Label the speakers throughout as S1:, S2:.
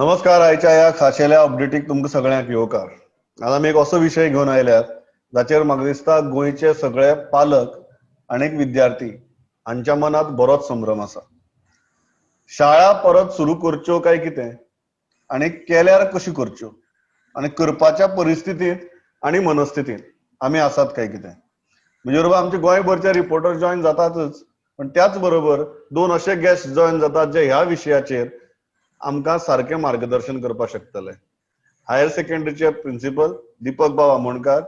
S1: नमस्कार. आयच्या या खाशेल्या अपडेटीक तुमकां सगळ्यांक येवकार. आज आमी एक असो विशय घेवन आयल्यात जाचेर म्हाका दिसता गोंयचे सगळे पालक आनी विद्यार्थी हांच्या मनात बरोच संभ्रम आसा. शाळा परत सुरू करच्यो काय कितें, आनी केल्यार कशी करच्यो, आनी करपाच्या परिस्थितींत आनी मनस्थितींत आमी आसात काय कितें. म्हणजे बरोबर आमचे गोंयभरचे रिपोर्टर जॉइन जातातच, पण त्याच बरोबर दोन असे गेस्ट जॉइन जातात जे ह्या विशयाचेर आमकां सारकें मार्गदर्शन करपाक शकतले. हायर सेकंडरीचे प्रिन्सिपल दीपक बाब आमोणकार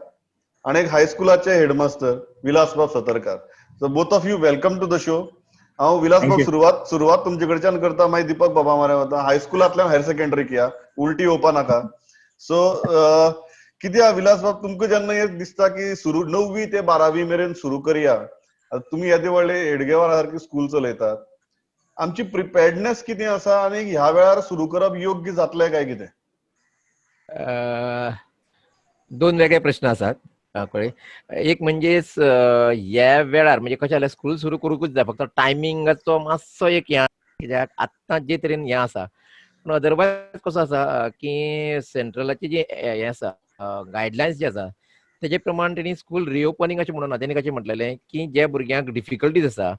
S1: आणि एक हायस्कुलाचे headmaster Vilas Bab Satarkar. So both of you welcome to the show. हांव विलास बाब सुरवात तुमचे कडच्यान करता, मागीर दीपक बाबा मारे वता. हायस्कुलांतल्यान हायर सेकंडरीक या, उलटी येवपा नाका. सो कित्याक विलास बाब तुमकां जेन्ना एक दिसता की 9वी ते 12वी मेरेन सुरू करया, तुमी येदे व्हडले हेडगेवार सारकी स्कूल चलयतात, आमची प्रिपेर्डनेस कितें आसा आनी ह्या वेळार सुरू करप योग्य जातलें काय कितें?
S2: दोन वेगळे प्रश्न आसात कळ्ळें. एक म्हणजे ह्या वेळार म्हणजे कशें जाल्यार स्कूल सुरू करूंकूच जाय, फक्त टायमिंगाचो मातसो एक हें, कित्याक आत्तां जे तरेन हें आसा. पूण अदरवायज कसो आसा की सेंट्रलाची जी हें आसा गायडलायन्स जे आसा तेजे प्रमाण तेणी स्कूल रिओपनिंग अशें म्हणून ना. तेणी कशें म्हटलेलें की जे भुरग्यांक डिफिकल्टीज आसा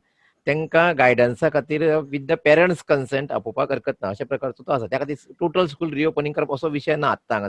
S2: तांकां गायडन्सा खातीर विथ द पेरंट्स कन्सेंट आपोवपाक हरकत ना, अशा प्रकारचो तो आसा. त्या खातीर टोटल स्कूल रिओपनिंग करप असो विशय ना आत्तां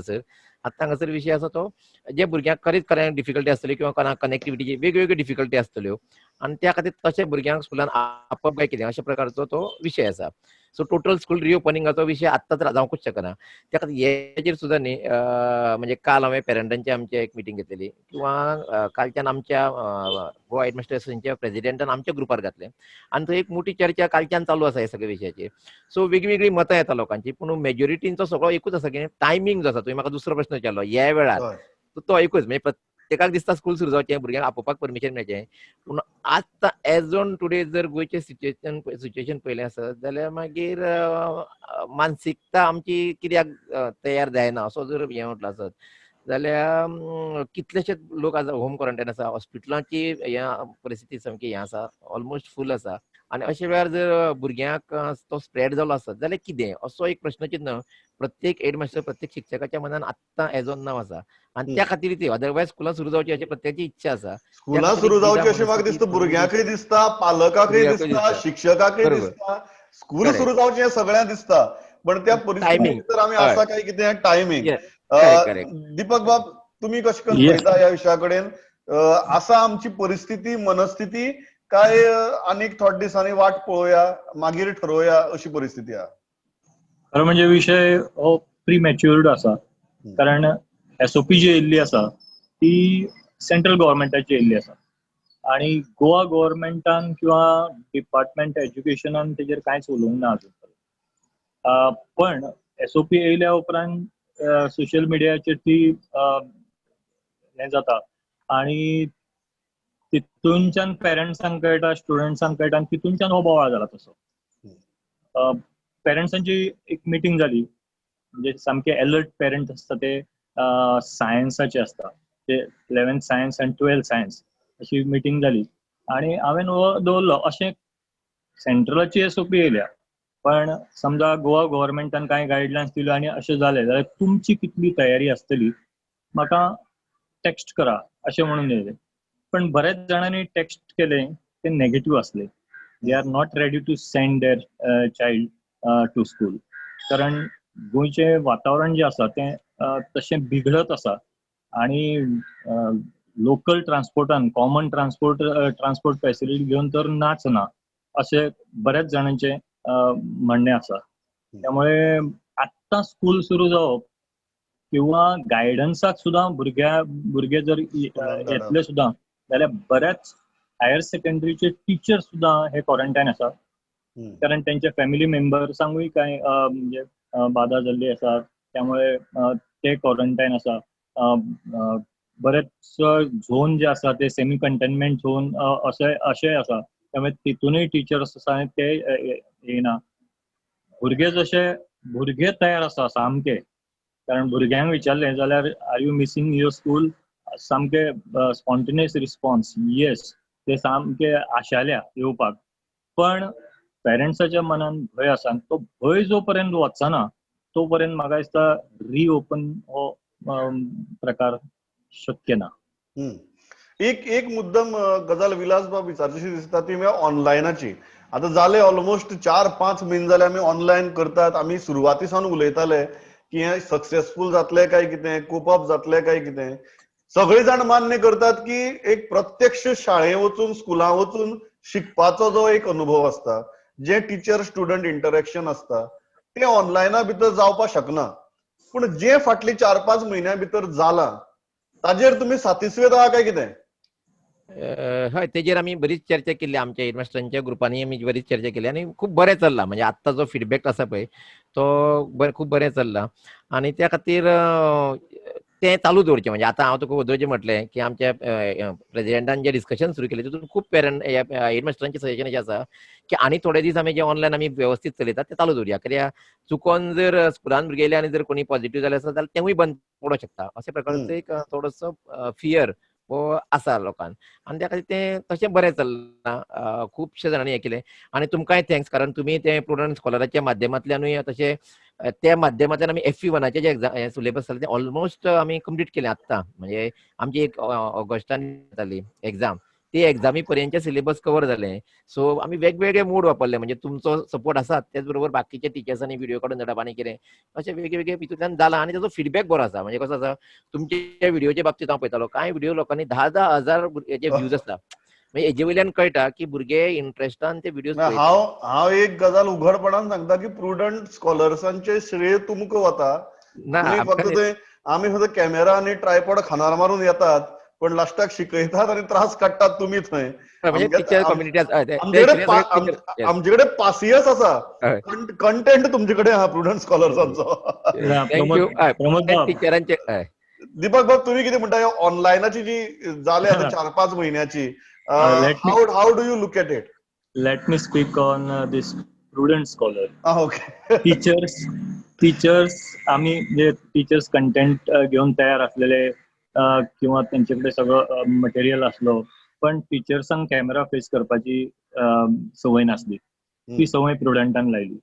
S2: हांगासर विशय आसा तो जे भुरग्यांक खरेंच डिफिकल्टी आसतली किंवा कोणाक कनेक्टिविटीची वेगवेगळ्यो डिफिकल्टी आसतल्यो आनी त्या खातीर तशे भुरग्यांक स्कुलान आपप काय कितें अशा प्रकारचो तो विशय आसा. सो टोटल स्कूल रिओपनिंगाचो विशय आत्तां तर जावंकूच शकना. त्या खातीर हेचेर सुद्दां न्ही म्हणजे काल हांवें पेरंटांची आमची एक मिटींग घेतलेली किंवा कालच्यान आमच्या गोवा हेडमास्टर असोसिएशनच्या प्रेसिडेंटान आमच्या ग्रुपार घातलें आनी थंय एक मोठी चर्चा कालच्यान चालू आसा ह्या सगळ्या विशयाचेर. सो वेगळीवेगळी मतां येता लोकांची, पूण मेजॉरिटींचो सगळो एकूच आसा की टायमींग जो आसा. तुवें म्हाका दुसरो प्रश्न विचारलो ह्या वेळार, तो एकूच म्हणजे प्रत्येकाक दिसता स्कूल सुरू जावचें, भुरग्यांक आपोवपाक परमिशन मेळचें. पूण आतां एज ऑन टुडे जर गोंयचें सिच्युएशन पळयलें आसत जाल्यार मागीर मानसिकता आमची कित्याक तयार जायना असो जर हें म्हटलो आसत जाल्यार कितलेशेच लोक आज होम क्वॉरंटायन आसा. हॉस्पिटलांची परिस्थिती सामकी हें आसा, ऑलमोस्ट फूल आसा. आनी अशे वेळार जर भुरग्यांक तो स्प्रेड जालो आसत जाल्यार कितें असो एक प्रश्नचिन्ह प्रत्येक हेडमास्टर प्रत्येक शिक्षकाच्या मनान आत्तां एज ऑन नाव आसा. आनी त्या खातीर ती अदरवायज स्कुलां सुरू जावची अशी प्रत्येकाची इच्छा आसा.
S1: स्कुलां सुरू जावची अशें म्हाका दिसता भुरग्यांकय दिसता, पालकांकय दिसता, शिक्षकांकय दिसता. स्कूल सुरू जावचें हें सगळ्यांक दिसता, पण त्या परिस्थितीत तर आमी आसा काय कितें टायमींग. दीपक बाब तुम्ही कशें करून पळयता ह्या विशया कडेन? आसा आमची परिस्थिती मनस्थिती काय आनीक थोडे दिसांनी वाट पळोवया मागीर ठरोवया अशी परिस्थिती आहा?
S3: खरं म्हणजे विषय हो प्री मॅच्युअर्ड आसा, कारण एसओपी जी येयल्ली आसा ती सेंट्रल गव्हर्मेंटाची येयल्ली आसा आणि गोवा गव्हर्मेंटान किंवा डिपार्टमेंट एज्युकेशनान तेजेर कांयच उलोवंक ना अजून. पण एसओपी येयल्या उपरांत सोशल मिडियाचेर ती हें जाता आनी तितूनच्यान पेरंट्सांक कळटा, स्टुडंट्सांक कळटा आनी तितूनच्यान हो बोवाळ जाला तसो. पेरंट्सांची एक मिटींग जाली, म्हणजे सामके अलर्ट पेरंट आसता ते सायन्साचे आसता, ते 11th सायन्स आनी 12th सायन्स अशी मिटींग जाली आनी हांवें दवरलो अशें सेंट्रलाची एसओपी येयल्या, पण समजा गोवा गव्हर्मेंटान कांय गायडलायन्स दिल्यो आनी अशें जालें जाल्यार तुमची कितली तयारी आसतली म्हाका टेक्स्ट करा अशें म्हणून येयलें. पण बऱ्याच जाणांनी टेक्स्ट केलें ते नेगेटिव्ह आसले. They are not ready to send their child to school, कारण गोंयचें वातावरण जें आसा तें तशें बिगडत आसा आनी लोकल ट्रान्सपोर्टान कॉमन ट्रान्सपोर्ट फॅसिलिटी घेवन तर नाच ना अशें बऱ्याच जाणांचें म्हणणें आसा. त्यामुळे आत्तां स्कूल सुरू जावप किंवा गायडन्साक सुद्दां भुरगे जर येतले सुद्दां जाल्यार बऱ्याच हायर सेकंडरीचे टिचर सुद्दां हे क्वॉरंटायन आसा, कारण त्यांच्या फॅमिली मेंबर्सांकूय कांय म्हणजे बाधा जाल्ली आसा, त्यामुळे ते क्वॉरंटायन आसा. बरेच झोन जे आसा ते सेमी कंटेनमेंट झोन अशें आसा, त्यामुळे तितूनय टिचर्स आसा आनी ते येना. भुरगे तयार आसा सामके, कारण भुरग्यांक विचारलें जाल्यार are you missing your school, सामके स्पॉन्टेनियस रिस्पॉन्स येस, ते सामके आशाल्या येवपाक. पण पेरंट्साच्या मनान भंय आसा, तो भंय जो पर्यंत वचना तो पर्यंत म्हाका दिसता रिओपन हो प्रकार शक्य ना.
S1: एक मुद्दम गजाल विलासबाब विचारचीशी दिसता ती म्हळ्यार ऑनलायनाची. आता जाले ऑलमोस्ट 4-5 म्हयने जाले आमी ऑनलायन करतात. आमी सुरवाती सावन उलयताले की हे सक्सेसफुल जातले काय कितें, कोप अप जातले काय कितें. सगळे जाण मान्य करतात की एक प्रत्यक्ष शाळेत वचून स्कुलां वचून शिकपाचो जो एक अनुभव असता, जे टीचर स्टुडंट इंटरॅक्शन असता, ते ऑनलायना भितर जावपाक शकना. पूण जे फाटली 4-5 म्हयन्या भितर जालां ताजेर तुमी सातिस्वेद आहा काय कितें?
S2: हय, तेजेर आमी बरीच चर्चा केली. आमच्या हेडमास्टरांच्या ग्रुपांनी आमी बरीच चर्चा केली आणि खूप बरें चल्लां. म्हणजे आत्ता जो फीडबॅक आसा पळय तो खूप बरें चल्लां आणि त्या खातीर तें चालू दवरचें. म्हणजे आतां हांव तुका वदोवचें म्हटलें की आमच्या प्रेसिडेंटान जें डिस्कशन सुरू केलें तितून खूप हेडमास्टरांचें सजेशन अशें आसा की आनी थोडे दीस आमी जे ऑनलायन आमी वेवस्थीत चलयतात ते चालू दवरया. कित्याक चुकोन जर स्कुलान भुरगे येयले आनी जर कोणी पॉझिटिव्ह जाले आसत जाल्यार तेंवूय बंद पडूंक शकता. अशा प्रकारचो एक थोडोसो फियर हो आसा लोकांक आणि त्या खातीर तें तशें बरें चल्लां. खुबशे जाणांनी हें केलें आणि तुमकांय थँक्स, कारण तुमी तें प्रुडंट स्कॉलराच्या माध्यमांतल्यानूय तशें त्या माध्यमांतल्यान आमी FE1 जे हें सिलेबस आसलें तें ऑलमोस्ट आमी कंप्लीट केलें आत्तां. म्हणजे आमची एक ऑगस्टान जाताली एक्झाम, ती एक्झामी पर्यंतचे सिलेबस कवर जालें. सो आमी वेगवेगळे मोड वापरले. म्हणजे तुमचो सपोर्ट आसात, त्याच बरोबर बाकीच्या टिचर्सांनी व्हिडिओ काडून धाडप आनी कितें अशें वेगवेगळे हितूंतल्यान जालां आणि ताचो फीडबॅक बरो आसा. म्हणजे कसो आसा, तुमच्या व्हिडिओच्या बाबतींत हांव पळयतालो, कांय व्हिडिओ लोकांनी 10,000 हजार हेचे व्ह्यूज आसता. म्हणजे हेजे वयल्यान कळटा की भुरगे इंट्रस्टान ते व्हिडिओज पळयतात.
S1: हांव एक गजाल उघडपणान सांगता की प्रुडंट स्कॉलर्सांचे श्रेय तुमकां वता.
S2: ना
S1: तुमी फक्त
S2: आमकां
S1: थंय आमी फक्त कॅमेरा आनी ट्रायपॉड खांदार मारून येतात, पण लास्टाक शिकयतात आनी त्रास काडटात तुमी थंय.
S2: म्हणजे टीचर कम्युनिटी
S1: आमचे कडेन पासियस आसा, कंटेंट तुमचे कडेन आहा प्रुडंट स्कॉलर्सांचो.
S2: थँक्यू.
S3: प्रमोद बाब,
S2: टिचरांचे
S1: दीपक बाब, तुम्ही किती म्हणता ऑनलायनाची जी जाली आता 4-5 महिन्याची, how do you look at it?
S3: let me speak on this prudent scholar.
S1: Okay.
S3: Teachers आम्ही जे टीचर्स कंटेंट घेऊन तयार असलेले किंवा त्यांच्याकडे सगळं मटेरियल असलो, पण टीचर्सांक कॅमेरा फेस करपाची सवय नासली. ती सवय प्रुडंटान लायली.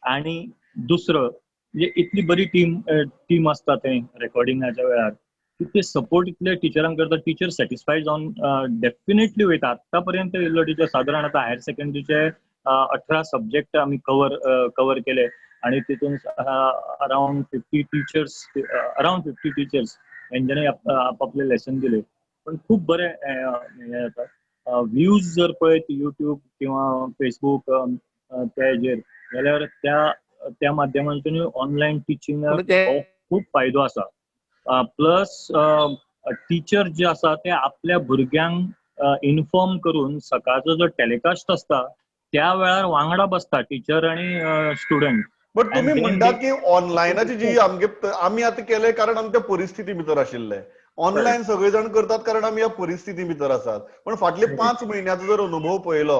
S3: आणि दुसरं म्हणजे इतली बरी टीम असता थंय रेकॉर्डिंगाच्या वेळार, ते सपोर्ट इतले टिचरांक करता, टीचर सॅटिस्फाईड जावन डेफिनेटली वयता. आतापर्यंत येयल्लो टीचर साधारण आता हायर सेकंडरीचे 18 सब्जेक्ट आम्ही कव्हर केले आणि तितून अराउंड 50 टीचर्स यांच्यानी आपापले लेसन दिले. पण खूप बरे हे जाता. व्ह्यूज जर पळयत युट्यूब किंवा फेसबुक त्या हेजेर जाल्यार त्या माध्यमांतून ऑनलायन टिचिंगाक खूप फायदो आसा. प्लस टीचर जे आसा ते आपल्या भुरग्यांक इन्फॉर्म करून सकाळचो जो टेलिकास्ट असता त्या वेळार वांगडा बसता टीचर आणि स्टुडंट.
S1: बट तुम्ही म्हणटा की ऑनलायनाची जी आमी आता केले कारण आमी त्या परिस्थिती भितर आशिल्ले. ऑनलायन सगळे जाण करतात कारण आमी ह्या परिस्थिती भितर आसात. पण फाटले 5 महिन्याचो जर अनुभव पळयलो,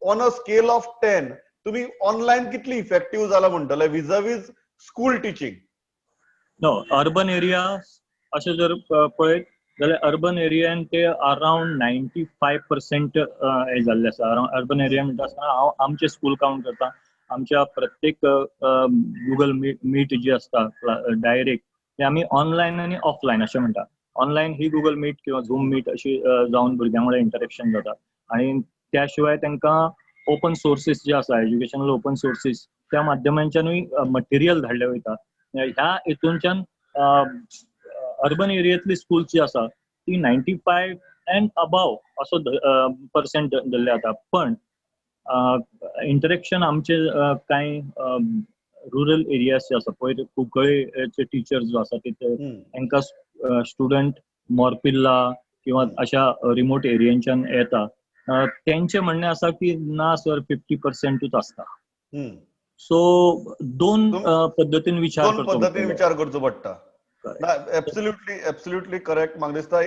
S1: ऑन अ स्केल ऑफ 10 तुम्ही ऑनलायन कितली इफेक्टिव्ह जाला म्हणटले विजावीज school teaching?
S3: No, urban area अशें जर पळयत जाल्यार अर्बन एरियान ते अराउंड 95% हे जाल्ले आसा. अर्बन एरिया म्हणटा आसतना हांव आमचे स्कूल काउंट करता. आमच्या प्रत्येक गुगल मीट जी असता डायरेक्ट ते आमी ऑनलायन आनी ऑफलायन अशें म्हणटा. ऑनलायन ही गुगल मीट किंवा झूम मीट अशी जावन भुरग्यां वांगडा इंटरेक्शन जाता. आणि त्या शिवाय तांकां ओपन सोर्सीस जे आसा, एज्युकेशनल ओपन सोर्सीस, त्या माध्यमांच्यानूय मटेरियल धाडले वयता. ह्या हेतूनच्यान अर्बन एरियांतली स्कूल जी आसा ती 95 अँड अबाव असो पर्सेंट धरले जाता. पण इंटरेक्शन आमचे कांय रुरल एरियाज जे आसा पळय, कुंकळेचे टीचर्स जो आसा तिथे तांकां स्टुडंट मोरपिल्ला किंवा अशा रिमोट एरियांच्यान येता. त्यांचे म्हणणें आसा की ना सर 50%च आसता. सो दोन पद्धतीन विचार
S1: करचो पडटा. Absolutely correct. म्हाका दिसता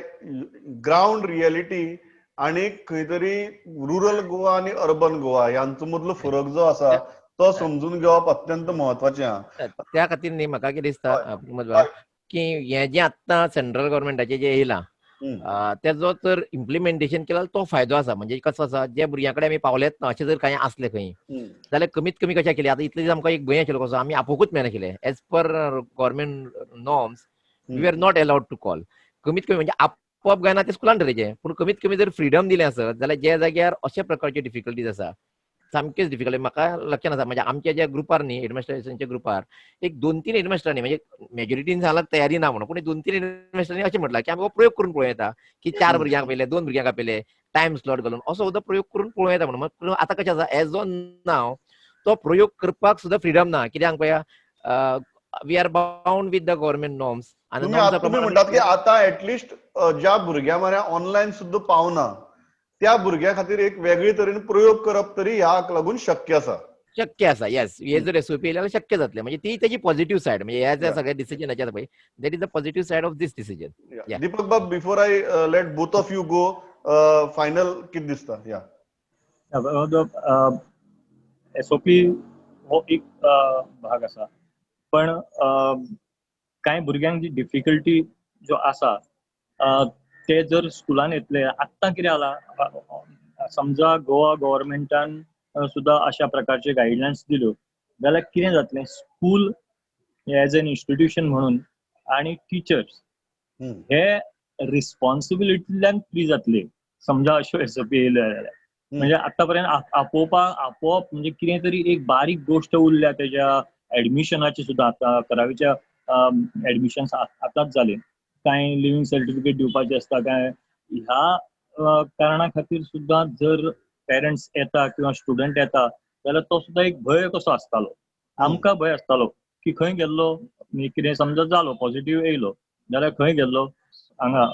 S1: ग्राउंड रियलिटी आणि खंय तरी रुरल गोवा आणि अर्बन गोवा यांचो मदलो फरक जो आसा तो समजून घेवप अत्यंत महत्वाचें आहा.
S2: त्या खातीर न्ही म्हाका कितें दिसता की हें जें आत्तां सेंट्रल गव्हर्मेंटाचें जें येयलां त्याचो जर इम्प्लिमेंटेशन केला तो फायदो आसा. म्हणजे कसो आसा, जे भुरग्यां आमी पावलेत ना अशें जर कांय आसलें खंय जाल्यार कमीत कमी कशें केलें. आतां इतलें दीस आमकां एक भंय आशिल्लो कसो, आमी आपोवंकूच मेळनाशिल्ले. As per government norms we are not allowed to call. कमीत कमी म्हणजे आपोवप काय ना ते स्कुलान ठरयचें. पूण कमीत कमी जर फ्रीडम दिलें आसत जाल्यार जे जाग्यार अशे प्रकारचे डिफिकल्टीज आसा सामकेच डिफिकल्ट. म्हाका लक्षांत आसा म्हणजे आमच्या ज्या ग्रुपार न्ही हेडमास्टरांच्या ग्रुपार एक 2-3 हेडमास्टरांनी म्हणजे मेजॉरिटीन सांगलां तयारी ना म्हणून, पूण 2-3 हेडमास्टरांनी अशें म्हटलां की आमी हो प्रयोग करून पळोवं येता की 4 भुरग्यांक आपयले, 2 भुरग्यांक आपयले, टायम स्लॉट घालून असो सुद्दां प्रयोग करून पळोवं येता म्हणून. पूण आतां कशें आसा एज ऑन नाव तो प्रयोग करपाक सुद्दां फ्रीडम ना. कित्याक पळया we are bound with the government norms आनी नॉर्म्सा
S1: तुम्ही
S2: प्रमाण
S1: म्हणटात की आता ऍटलिस्ट ज्या भुरग्यां म्हऱ्या ऑनलायन सुद्धा पावना त्या भुरग्यां खातीर एक वेगळे तरेन प्रयोग करप तरी ह्याक लागून शक्य आसा.
S2: शक्य आसा. येस, हे जर एसओपी येयले जाल्यार शक्य जातलें. म्हणजे ती तेजी पॉझिटिव्ह सायड. म्हणजे ह्या ज्या
S1: Yeah.
S2: सगळ्या डिसिजनाचे आसा पळय that is the positive side of this decision.
S1: Deepak Bab, before I let both of you go, final कितें दिसता?
S3: एसओपी हो एक भाग आसा, पण कांय भुरग्यांक जी डिफिकल्टी ज्यो आसा ते जर स्कुलान येतले. आत्तां कितें जाला, समजा गोवा गव्हर्नमेंटान सुद्धा अशा प्रकारचे गायडलायन्स दिल्यो जाल्यार कितें जातलें, स्कूल एज एन इन्स्टिट्यूशन म्हणून आणि टिचर्स हे रिस्पॉन्सिबिलिटींतल्यान फ्री जातले. समजा अश्यो एसओपी येयल्यो जाल्यार. म्हणजे आतापर्यंत आपोवप म्हणजे कितें तरी एक बारीक गोष्ट उरल्या तेज्या ऍडमिशनाची सुद्दां. आतां 11वीच्या ऍडमिशन्स आतांच जाले. कांय लिव्हिंग सर्टिफिकेट दिवपाचे आसता, काय ह्या कारणा खातीर सुद्दां जर पेरंट्स येता किंवा स्टुडंट येता जाल्यार तो सुद्दां एक भंय कसो आसतालो. आमकां भंय आसतालो की खंय गेल्लो, कितें समजा जालो, पॉझिटिव्ह येयलो जाल्यार खंय गेल्लो, हांगा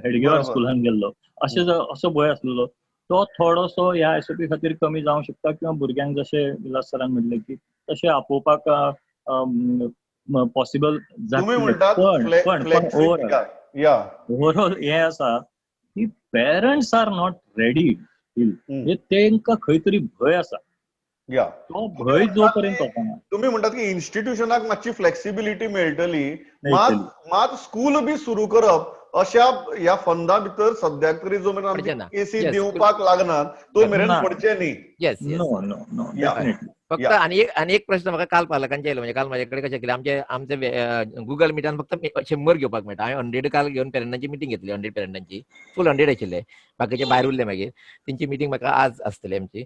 S3: हेडगेवार स्कुलान गेल्लो, असो भंय आसलेलो. तो थोडोसो ह्या एसओपी खातीर कमी जावंक शकता, किंवा भुरग्यांक जशें विलास सरान म्हणलें की तशें आपोवपाक पॉसिबल जातलें. पण ओवरऑल हें आसा की पेरंट्स आर नॉट रेडी. तेंकां खंय तरी भंय आसा. तो भंय जो पर्यंत वचना.
S1: तुम्ही म्हणटात की इन्स्टिट्यूशनाक मातशी फ्लेक्सिबिलिटी मेळटली, मात स्कूल बी सुरू करप अशा ह्या फंडा भितर सद्याक तरी जो मेरेन आमची केसी दिवपाक लागनात तो मेरेन पडचे न्ही.
S2: येस, फक्त आणि एक प्रश्न म्हाका काल पालकांचे येयलो. म्हणजे काल म्हाजे कडेन कशें केलें, आमचे गुगल मिटान फक्त 100 घेवपाक मेळटा. हांवें 100 काल घेवन पेरंटांची मिटींग घेतली, 100 पेरंटांची. फूल 100 आशिल्ले, बाकीचे भायर उरले. मागीर तेंची मिटींग म्हाका आज आसतली आमची.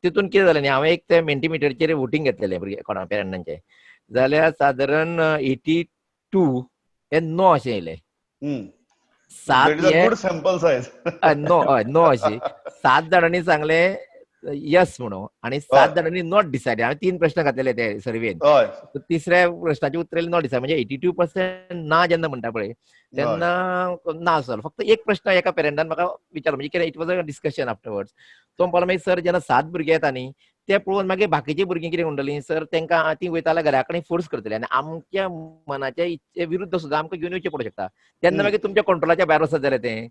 S2: तितून कितें जालें न्ही, हांवें एक ते मेंटीमीटरचेर वोटींग घेतलेलें भुरगे कोणा पेरंटांचे, जाल्यार सादारण 82 हे नो अशें येयले. 7 नो अशी. 7 जाणांनी सांगले यस म्हणून आणि 7 जाणांनी नॉट डिसायडेड. हांवें 3 प्रश्न घातलेले ते सर्वेन. तिसऱ्या प्रश्नाची उत्तरां नॉट डिसायड. म्हणजे 82% ना जेन्ना म्हणटा पळय तेन्ना ना आसलो. फक्त एक प्रश्न एका पेरंटान म्हाका विचारलो, म्हणजे कितें it was a discussion afterwards. तो म्हणपालो मागीर सर जेन्ना 7 भुरगे येता न्ही ते पळोवन मागीर बाकीची भुरगीं कितें म्हणटलीं, सर तेंकां ती वयता जाल्यार घरा कडेन फोर्स करतले आनी आमच्या मनाच्या इच्छे विरुद्ध सुद्दां आमकां घेवन येवचें पडूंक शकता. तेन्ना मागीर तुमच्या कंट्रोलाच्या भायर वचत जाल्यार तें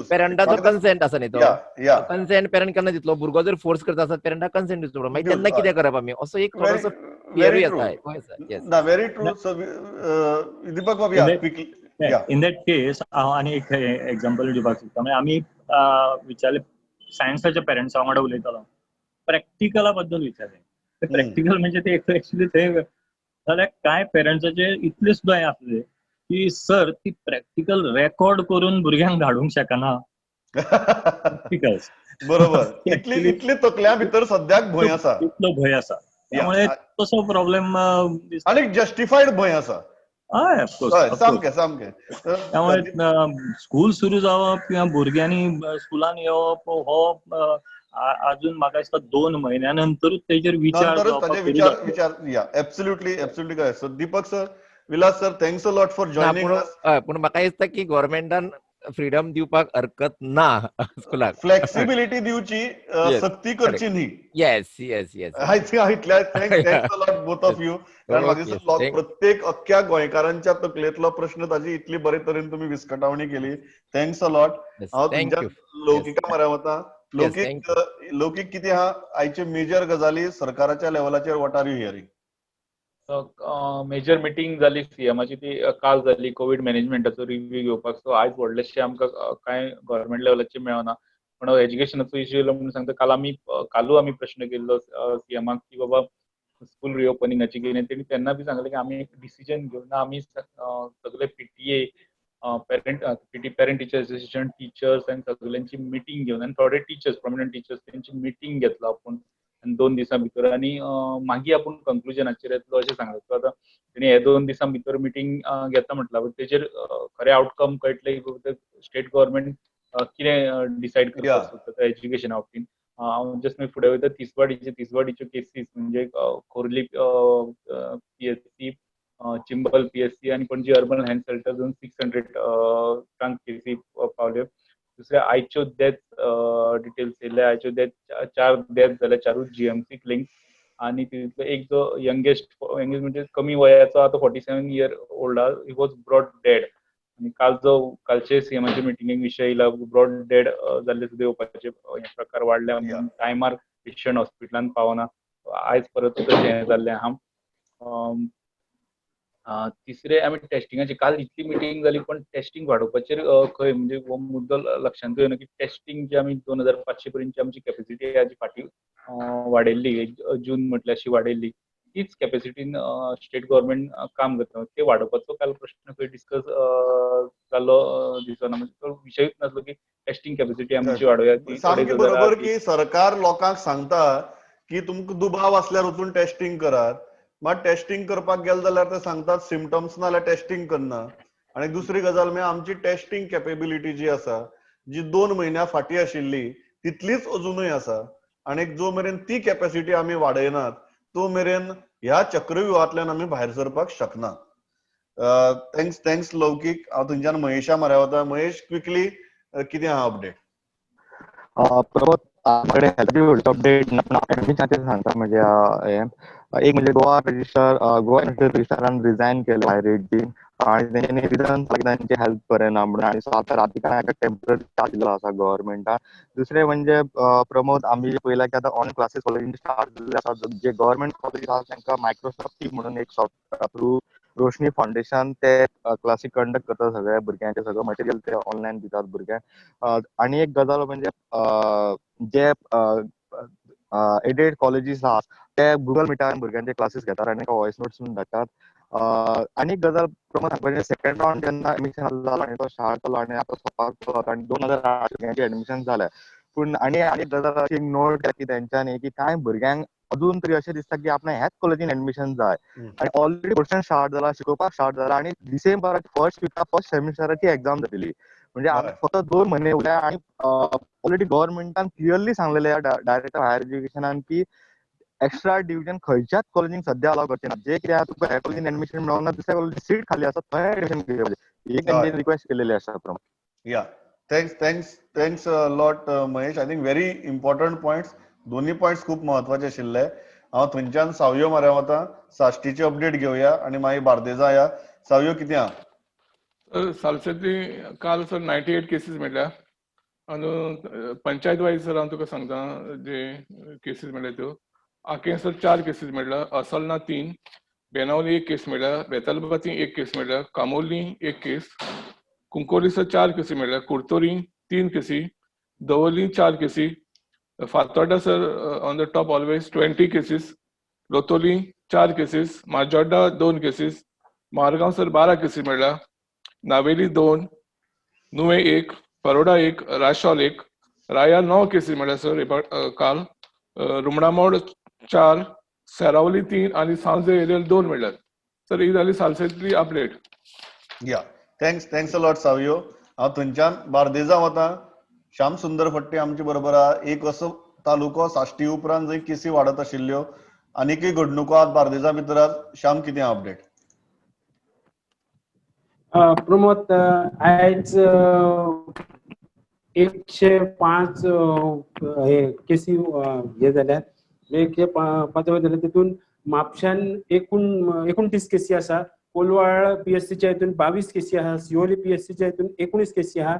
S2: पेरंटाचो कन्सेंट आसा न्ही, तो कन्सेंट पेरंट केन्ना दितलो. भुरगो जर फोर्स करता आसत पेरंटाक कन्सेंट दिवचो पडटा. मागीर तेन्ना कितें करप आमी, असो एक थोडोसो फियरूय आसा.
S1: Very true. दीपक बाब,
S3: इन दॅट केस हांव आनी एक एक्झाम्पल दिवपाक सोदता. म्हणजे आमी विचारले सायन्साच्या पेरंट्सा वांगडा उलयतालो, प्रॅक्टिकला बद्दल विचारलें. प्रॅक्टिकल म्हणजे ते एक्चुअली थंय जाल्यार कांय पेरंट्साचे इतले सुद्दां हें आसले की सर ती प्रॅक्टिकल रेकॉर्ड करून भुरग्यांक धाडूंक शकना. प्रॅक्टिकल्स
S1: बरोबर. इतली तकल्या भितर सद्याक भंय आसा,
S3: इतलो भंय आसा. त्यामुळे तसो प्रॉब्लेम
S1: आनी जस्टिफायड भंय आसा.
S3: हय, ऑफकोर्स.
S1: सामकें.
S3: त्यामुळे स्कूल सुरू जावप किंवा भुरग्यांनी स्कुलान येवप हो अजून म्हाका दिसता 2 महिन्यानंतरूच तेजेर विचार
S1: absolutely correct. So Deepak sir, Vilas sir, thanks a lot for joining us.
S2: पूण म्हाका दिसता की गव्हर्नमेंटान फ्रीडम दिवपाक हरकत ना स्कुलाक.
S1: फ्लेक्सिबिलिटी दिवची, सक्ती करची न्ही.
S2: Yes.
S1: Thanks a lot both of you. कारण म्हाका दिसता प्रत्येक अख्ख्या गोंयकारांच्या तकलेंतलो प्रश्न ताजी इतली बरे तरेन तुमी विस्कटावणी केली. Thanks a lot. हांव तुमच्या लौकिका म्हऱ्या वता. लौकीक कितें आहा आयचे मेजर गजाली सरकाराच्या लेवलाचेर what are you hearing?
S4: Major meeting जाली सीएमाची ती काल जाली कोविड मॅनेजमेंटाचो रिव्ह्यू घेवपाक. सो आयज व्हडलेशें आमकां कांय गव्हर्मेंट लेवलाचेर मेळना. पण एज्युकेशनाचो इश्यू येयलो म्हणून सांगता कालू आमी प्रश्न केल्लो सीएमाक की बाबा स्कूल रिओपनिंगाची कितें. तेणी तेन्ना बी सांगलें की आमी एक डिसिजन घेवना. आमी सगळे PTA parent teacher association teachers आनी सगळ्यांची मिटींग घेवन आनी थोडे टीचर्स प्रॉमिनंट टीचर्स तेंची मिटींग घेतलो आपूण आनी 2 दिसां भितर आनी मागीर आपूण कंक्लुजनाचेर येतलो अशें सांगलें. सो आतां तेणी हे 2 दिसां भितर मिटींग घेता म्हटल्यार तेचेर खरें आउटकम कळटलें की स्टेट गव्हर्मेंट कितें डिसायड करपाक सोदता एज्युकेशना बाबतींत. हांव जस्ट फुडें वयता तिसवाडीच्यो केसीस म्हणजे खोर्ली पीएससी, चिंबल पीएससी आनी पणजी अर्बन हेल्थ सेंटर जावन 600 केसी पावल्यो. दुसरे आयच्यो डेथ डिटेल्स येयले. आयच्यो डेथ 4 डेथ जाल्या, 4 जीएमसीक लिंक. आनी तितूंतलो एक जो यंगेस्ट म्हणजे कमी वयाचो आतां 47 year old he was brought dead. आनी कालचे सीएमाचे मिटिंगेक विशय येयला ब्रॉट डेड जाल्ले सुद्दां येवपाचे प्रकार वाडल्या म्हणून टायमार पेशंट हॉस्पिटलांत पावना. आयज परत तशें हें जाल्लें आहा. तिसरे आमी टेस्टिंगाची काल इतली मिटींग जाली पण टेस्टिंग वाडोवपाचेर खंय म्हणजे हो मुद्दो लक्षांत येना की टेस्टिंग जे आमी 2500 पर्यंतची आमची कॅपॅसिटी हाजी फाटीं वाडयल्ली जून म्हटल्यार अशी वाडयल्ली. तीच कॅपॅसिटीन स्टेट गव्हर्मेंट काम करता. ते वाडोवपाचो काल प्रश्न खंय डिस्कस जाल्लो दिसना. म्हणजे तो विशयूच नासलो की टेस्टिंग कॅपॅसिटी आमची वाडोवया. ती
S1: सामकी बरोबर की सरकार लोकांक सांगता की तुमकां दुबाव असल्यार वचून टेस्टिंग करात. मात टेस्टिंग करपाक गेले जाल्यार ते सांगतात सिमटम्स ना जाल्यार टेस्टिंग करना. आनी दुसरी गजाल म्हणजे आमची टेस्टिंग कॅपेबिलिटी जी आसा जी 2 म्हयन्या फाटीं आशिल्ली तितलीच अजुनूय आसा. आनी जो मेरेन ती कॅपॅसिटी आमी वाडयनात तो मेरेन ह्या चक्रव्यूहांतल्यान आमी भायर सरपाक शकनात. थँक्स लौकीक. हांव थंयच्यान महेशा म्हऱ्या वता. महेश क्विकली कितें आहा अपडेट?
S5: प्रमोद माझ्याकडे हेल्थ अपडेट ऍडमिशनचे सांगता. म्हणजे एक म्हणजे गोवा रजिस्ट्रारान रिजायन केले हायरेटची आणि तेंच्यांनी रिजन तांचे हेल्थ बरें ना म्हणून. आणि सो आतां रातिकान टेम्पररी चार्ज आसा गव्हर्मेंटान. दुसरे म्हणजे प्रमोद आमी पळयला की आतां ऑन क्लासीस कॉलेजींनी स्टार्ट जाल्ले आसा. जे गव्हर्मेंट कॉलेजीस आसा तांकां मायक्रोसॉफ्ट टीम म्हणून एक सॉफ्टवेअर थ्रू रोशनी फाउंडेशन ते क्लासी कंडक्ट करता. सगळ्या भुरग्यांचे सगळं मटेरियल ते ऑनलायन दितात भुरग्यांक. आणि एक गजाल म्हणजे जे एडेड कॉलेजीस आहात ते गुगल मिटार भुरग्यांचे क्लासीस घेतात आनी वॉयस नोट्स बीन धाडटात. आनी एक गजाल प्रमोद सांगपाचें सेकंड राउंड जेन्ना एडमिशन जालो आनी तो स्टार्ट जालो आनी आतां सोंपपाक आनी 2008 भुरग्यांचे एडमिशन जालें. पूण आनी एक गजाल अशी नोट केली की तेंच्यांनी की कांय भुरग्यांक अजून तरी अशें दिसता की आपणें ह्याच कॉलेजीन एडमिशन जाय. आनी ऑलरेडी पर्सन स्टार्ट जाला, शिकोवपाक स्टार्ट जाला आनी डिसेंबराक फर्स्ट सेमिस्टराची एक्झाम जातली. म्हणजे आमी फक्त 2 म्हयने उरल्या आनी ऑलरेडी गव्हर्मेंटान क्लियरली सांगलेलें डायरेक्टर हायर एज्युकेशनान की एक्स्ट्रा डिव्हिजन खंयच्याच कॉलेजीन सध्या अलाव करचे ना. जे कितें तुका ह्या कॉलेजीन एडमिशन मेळना दुसऱ्या कॉलेजीन सीट खाली आसा थंय एडमिशन घेवचें. एक तेंची रिक्वेस्ट केलेली आसा.
S1: या thanks lot Mahesh. I think very important points. दोन्ही पॉयंट्स खूप महत्वाचे आशिल्ले. हांव थंयच्यान सावयो म्हऱ्या वता. साश्टीची अपडेट घेवया आनी मागीर बार्देजा या. सावयो कितें आहा?
S6: सालसेती काल सर 98 केसीस मेळ्ळ्या आनी पंचायत वायज सर हांव तुका सांगता जे केसीस मेळ्ळ्या त्यो. आकें सर 4 केसीस मेळ्ळ्या, असलना 3, बेनावली 1 केस मेळ्ळ्या, बेतालबाती 1 केस मेळ्ळ्या, कामोली 1 केस, कुंकोली सर 4 केसी मेळ्ळ्या, कुर्तोरी 3 केसी, दवली 4 केसी, Fatorda sir on the top always 20 cases, Loutolim 4 cases, Majorda 2 cases, Margao sir 12 केसी मेळ्ळ्या, नावेली 2, नुवे 1, परोडा 1, राशॉल 1, राया 9 केसी मेळ्ळ्या सर काल, रुमणामोड 4, सेरावली 3 आणि सांजे एरियल 2 मेळ्ळ्यात. सर ही जाली सालसेतली अपडेट.
S1: या थँक्स अ लॉट सावयो. हांव थंयच्यान बार्देजा वता. श्याम सुंदर फट्टे आमचे बरोबर आहा. एक असो तालुको साश्टी उपरांत जंय केसी वाडत आशिल्ल्यो. आनीकय घडणुको आहात बार्देजा भितर आज. श्याम कितें आहा अपडेट?
S7: प्रमोद आयज 105 केसी हे जाल्यात. 105 जाल्यात तितून म्हापशान 29 केसी आसा. कोलवाळ पीएससीच्या हितून 22 केसी आहा. सिओली पीएससीच्या हितून 19 केसी आहा.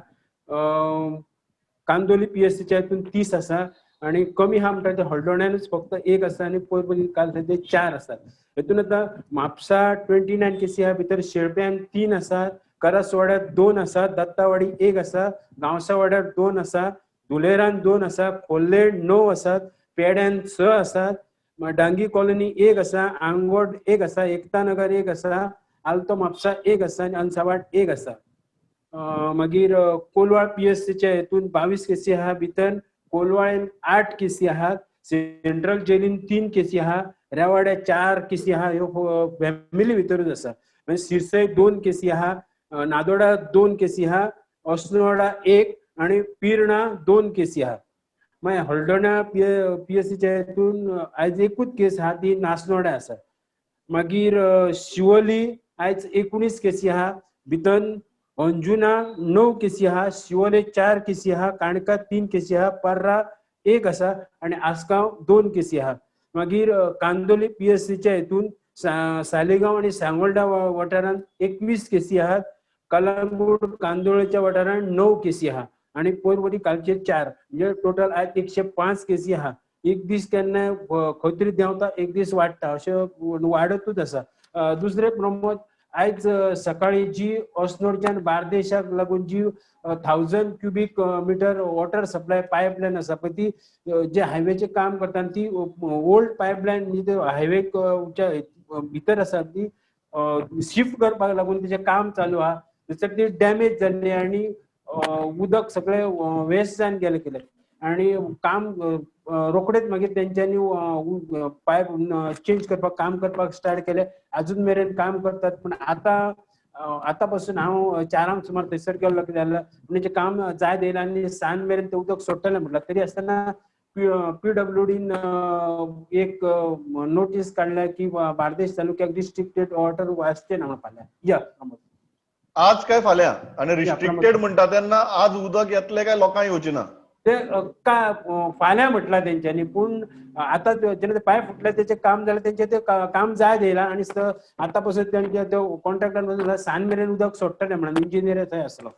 S7: कांदोली पीएससीच्या हितून 30 आसा आणि कमी हा म्हणटा ते हळदोण्यानूच फक्त 1 आसा आणि पयलीं काल ते 4 आसात. हेतून आतां म्हापसा 29 केसी आहा, भितर शेळप्यान 3 आसात, करसवाड्यात 2 आसात, दत्तावाडी 1 आसा, गांवसावाड्यार 2 आसा, धुलेरान 2 आसा, खोर्लेर 9 आसात, पेड्यान 6 आसात, डांगी कॉलनी 1 आसा, आंगोड 1 आसा, एकता नगर 1 आसा, आल्तो म्हापसा 1 आसा आणि अनसावाड 1 आसा. मागीर कोलवाळ पीएससीच्या हेतून 22 केसी आहा, भितर कोलवाळेन 8 केसी आहात, सेंट्रल जेलीन 3 केसी आहा, रेवाड्या 4 केसी आहा, ह्यो फॅमिली भितरूच आसा. मागीर सिरसय 2 केसी आहा, नादोडा 2 केसी आहा, अस्नोडा 1 आणि पिर्णा 2 केसी आहा. मागीर हळदोणा पीएससीच्या हेतून आयज एकूच केस आहा, ती नासनोड्या आसा. मागीर शिवोली आयज 19 केसी आहा, भितर अंजुना 9 केसी आहा, शिवोले 4 केसी आहा, काणका 3 केसी आहा, पर्रा 1 आसा आणि आसगांव 2 केसी आहा. मागीर कांदोली पीएससीच्या हेतून सालेगांव आणि सांगोळडा वाठारांत 21 केसी आहात, कलंगूट कांदोळेच्या वाठारांत 9 केसी आहा आणि पोरवरी कालचे 4, म्हणजे टोटल आयज 105 केसी आहा. एक दीस केन्ना खंय तरी देंवता, एक दीस वाडटा, अशें वाडतूच आसा. दुसरे प्रमोद, आयज सकाळी जी अस्नोडच्यान बार्देशाक लागून जी 1000 cubic metre water supply pipeline आसा पळय, ती जे हायवेचे काम करता ती ओल्ड पायपलायन म्हणजे हायवे भितर आसा ती शिफ्ट करपाक लागून तिचें काम चालू आहा. दिसता ती डॅमेज जाल्ली आणि उदक सगळें वेस्ट जावन गेलें आणि काम रोखडेच मागीर तेंच्यांनी पायप चेंज करपाक काम करपाक स्टार्ट केलें. अजून मेरेन काम करतात, पूण आतां पासून हांव 4 सुमार थंयसर गेल्लो जाल्यार म्हणजे काम जायत येयलां आणि सांज मेरेन तें उदक सोडटलें म्हटलां. तरी आसतना PWDन एक नोटीस काडल्या की बार्देश तालुक्याक रिस्ट्रिक्टेड वॉटर वाचचें ना फाल्यां. या
S1: आज काय फाल्यां आणि रिस्ट्रिक्टेड म्हणटा तेन्ना आज उदक येतलें काय लोकांक येवचें ना?
S7: ते फाल्यां म्हटलां तेंच्यांनी, पूण आतां जेन्ना ते पायप फुटले तेचें काम जालें, तेंचें तें काम जायत येयलां आणि आतां पासून तेंचे त्यो कॉन्ट्रॅक्टर सांज मेरेन उदक सोडटले म्हणून इंजिनियर थंय आसलो.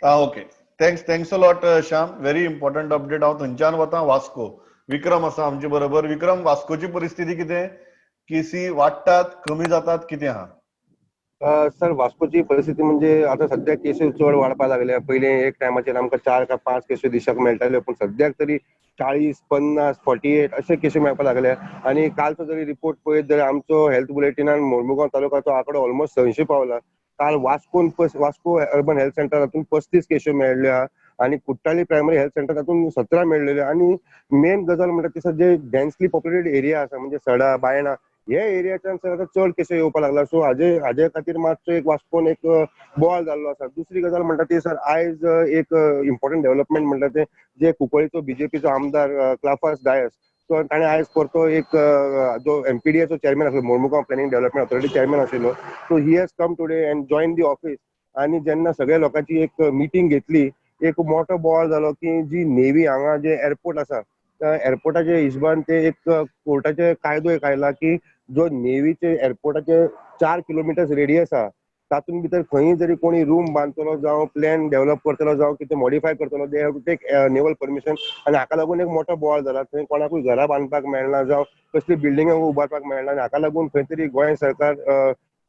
S1: Okay, thanks a lot Shyam, very important update. हांव थंयच्यान वतां वास्को. विक्रम आसा आमचे बरोबर. विक्रम, वास्कोची परिस्थिती कितें? केसी वाडटात, कमी जातात, कितें आहा?
S8: सर, वास्कोची परिस्थिती म्हणजे आता सध्या केसी चड वाडपाक लागल्या. पयलीं एक टायमाचेर आमकां 4 काय 5 केसी दिसाक मेळटाल्यो, पूण सद्याक तरी 40, 50, 48 अशे केसी मेळपाक लागल्या. आणि कालचो जरी रिपोर्ट पळयत जाल्यार आमचो हेल्थ बुलेटिनान मोर्मुगांव तालुकाचो आंकडो ऑलमोस्ट 100 पावला. काल वास्को अर्बन हेल्थ सेंटर हातून 35 केसी मेळ्ळ्या आणि कुट्टाळी प्रायमरी हेल्थ सेंटर हातून 17 मेळ्ळेल्यो. आणि मेन गजाल म्हणटा ती जे डेन्सली पॉप्युलेटेड एरिया आसा म्हणजे सडा, बायणा, हे एरियाच्यान सर आता चड केसो येवपाक लागला. सो हाजे खातीर मातसो एक वास्कोन एक बॉल जाल्लो आसा. दुसरी गजाल म्हणटा ती सर, आयज एक इम्पॉर्टंट डेव्हलपमेंट म्हणटा ते जे कुंकळ्ळेचो बीजेपीचो आमदार क्लाफास डायस, सो ताणें आयज परतो एक जो MPDAचो चेअरमॅन आसलो, Mormugao planning development authority chairman आशिल्लो, so he has come today and join the office. आणि जेन्ना सगळ्या लोकांची एक मिटींग घेतली, एक मोठो बॉल जालो की जी नेव्ही हांगा जे एअरपोर्ट आसा, एअरपोर्टाच्या हिशोबान ते एक कोर्टाचे कायदो एक आयला की जो नेव्हीचे एअरपोर्टाचे 4 किलोमिटर रेडियस आहा, तातूंत भितर खंयी जरी कोणी रूम बांदतलो जावं प्लॅन डेव्हलप करतलो जावं कितें मॉडिफाय करतलो, they have to take naval permission. आनी हाका लागून एक मोठो बॉल जाला. थंय कोणाकूय घरां बांदपाक मेळना जावं कसली बिल्डिंगा उबारपाक मेळना. आनी हाका लागून खंय तरी गोंय सरकार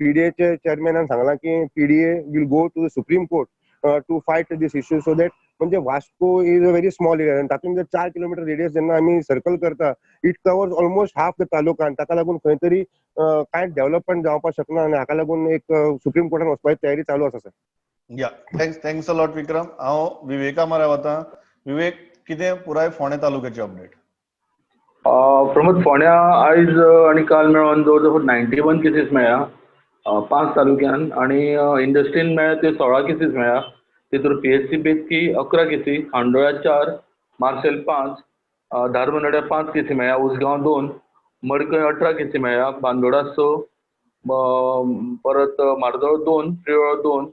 S8: PDAचे चेअरमॅनान सांगलां की PDA will go to the supreme court to fight this issue. So that म्हणजे Vasco is a very small area. तातूंत जर 4 किलोमिटर रेडियस जेन्ना आमी सर्कल करता, it covers almost half the taluka. आनी ताका लागून खंय तरी कांय डेव्हलपमेंट जावपाक शकना. आनी हाका लागून एक सुप्रीम कोर्टान वचपाची तयारी चालू आसा सर.
S1: या, थँक्स अ लॉट विक्रम. हांव विवेका म्हऱ्या वतां. विवेक, कितें पुराय फोंडे तालुक्याची अपडेट?
S9: प्रमोद, फोंड्या आयज आनी काल मेळोन जवळ जवळ 91 केसीस मेळ्ळ्या 5 तालुक्यान, आनी इंडस्ट्रीन मेळ्ळ्या ते 16 केसीस मेळ्ळ्या. तितून PSC बेतकी 11 केसी, खांडोळ्या 4, मार्सेल 5, धारमोनाड्या 5 केसी मेळ्ळ्या, उसगांव 2, मडकय 18 केसी मेळ्ळ्या, बांदोडा 6, परत मार्दोळ 2, प्रियोळ 2,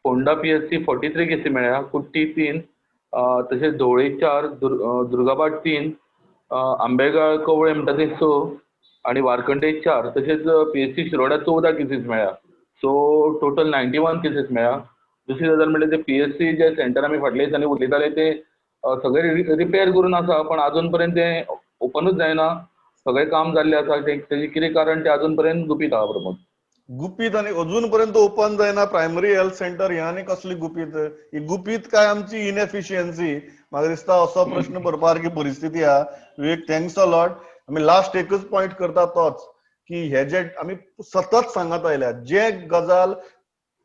S9: फोंडा PSC 43 केसी मेळ्ळ्या, कुट्टी 3, तशेंच धवळी 4, दुर्गाबाट 3, आंबेगाळ कवळे म्हणटा ते 6 आनी वारकंडे 4, तशेंच PSC शिरोड्या 14 केसीस मेळ्ळ्या. सो टोटल 91 केसीस मेळ्ळ्या. दुसरी गजाल म्हणजे ते PSC जे सेंटर आमी फाटल्या दिसांनी उलयताले ते सगळे रिपेअर करून आसा पण अजून पर्यंत ते ओपनूच जायना. सगळे काम जाल्ले आसा तेजी कितें कारण ते अजून पर्यंत गुपीत आहा प्रमोद.
S1: गुपीत आणि अजून पर्यंत ओपन जायना प्रायमरी हेल्थ सेंटर हे आनी कसली गुपीत ही गुपीत काय आमची इनएफिशियन्सी म्हाका दिसता असो प्रश्न भरपा सारकी परिस्थिती आहा. विवेक थँक्स अ लॉट. आमी लास्ट एकच पॉयंट करता तोच की हे जे आमी सतत सांगत आयल्या जे गजाल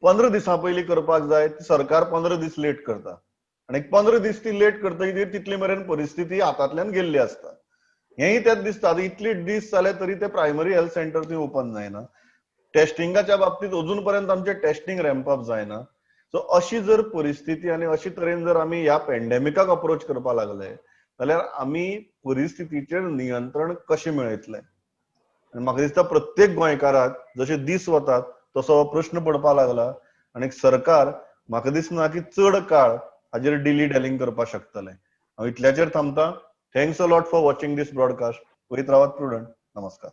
S1: 15 दिसां पयलीं करपाक जाय ती सरकार 15 दीस लेट करता आणि 15 दीस ती लेट करतकीर तितले मेरेन परिस्थिती हातांतल्यान गेल्ली आसता. हेय तेच दिसता इतले दीस जाले तरी ते प्रायमरी हेल्थ सेंटर थंय ओपन जायना. टेस्टिंगाच्या बाबतीत अजून पर्यंत आमचे टेस्टिंग रॅम्प अप जायना. सो अशी जर परिस्थिती आणि अशी तरेन जर आमी ह्या पॅन्डेमिकाक अप्रोच करपाक लागले जाल्यार आमी परिस्थितीचेर नियंत्रण कशें मेळयतले. आनी म्हाका दिसता प्रत्येक गोंयकाराक जशे दीस वतात तसो हो प्रश्न पडपाक लागला आनी सरकार म्हाका दिसना की चड काळ हाजेर डिली डॅलिंग करपाक शकतले. हांव इतल्याचेर थांबता. Thanks a lot for watching this broadcast. वयत रावात प्रुडंट. नमस्कार.